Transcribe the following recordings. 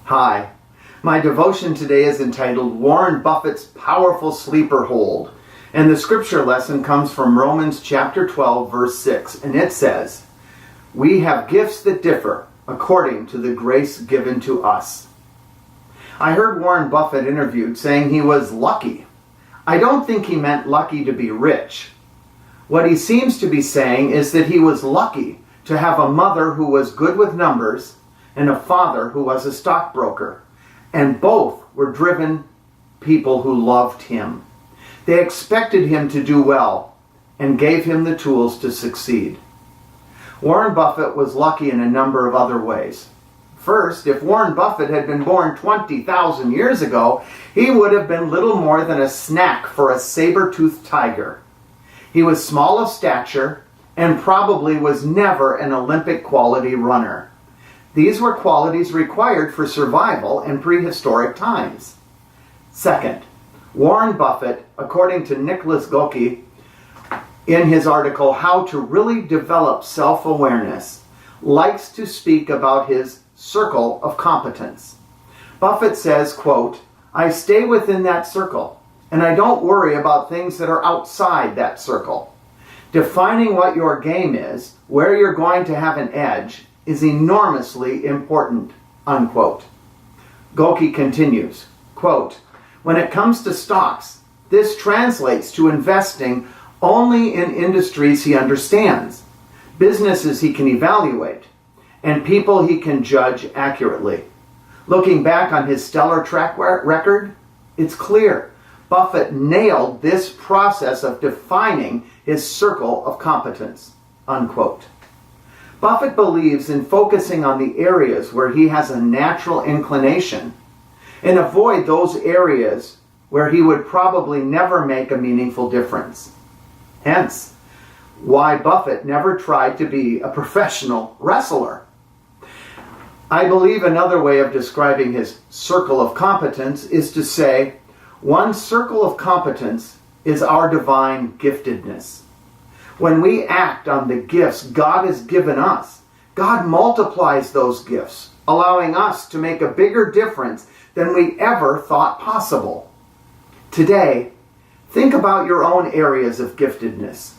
Hi, my devotion today is entitled Warren Buffett's Powerful Sleeper Hold, and the scripture lesson comes from Romans chapter 12, verse 6, and it says, "We have gifts that differ according to the grace given to us." I heard Warren Buffett interviewed saying he was lucky. I don't think he meant lucky to be rich. What he seems to be saying is that he was lucky to have a mother who was good with numbers and a father who was a stockbroker, and both were driven people who loved him. They expected him to do well and gave him the tools to succeed. Warren Buffett was lucky in a number of other ways. First, if Warren Buffett had been born 20,000 years ago, he would have been little more than a snack for a saber-toothed tiger. He was small of stature and probably was never an Olympic quality runner. These were qualities required for survival in prehistoric times. Second, Warren Buffett, according to Nicholas Goki, in his article, How to Really Develop Self-Awareness, likes to speak about his circle of competence. Buffett says, quote, "I stay within that circle, and I don't worry about things that are outside that circle. Defining what your game is, where you're going to have an edge, is enormously important," unquote. Goki continues, quote, "When it comes to stocks, this translates to investing only in industries he understands, businesses he can evaluate, and people he can judge accurately. Looking back on his stellar track record, it's clear Buffett nailed this process of defining his circle of competence," unquote. Buffett believes in focusing on the areas where he has a natural inclination and avoid those areas where he would probably never make a meaningful difference. Hence, why Buffett never tried to be a professional wrestler. I believe another way of describing his circle of competence is to say, one circle of competence is our divine giftedness. When we act on the gifts God has given us, God multiplies those gifts, allowing us to make a bigger difference than we ever thought possible. Today, think about your own areas of giftedness.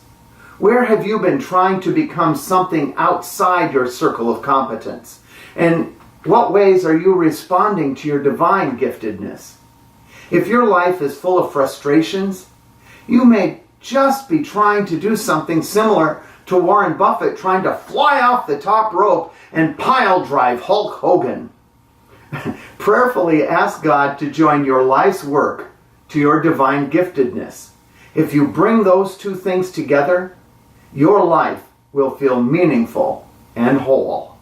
Where have you been trying to become something outside your circle of competence? And what ways are you responding to your divine giftedness? If your life is full of frustrations, you may just be trying to do something similar to Warren Buffett trying to fly off the top rope and pile drive Hulk Hogan. Prayerfully ask God to join your life's work to your divine giftedness. If you bring those two things together, your life will feel meaningful and whole.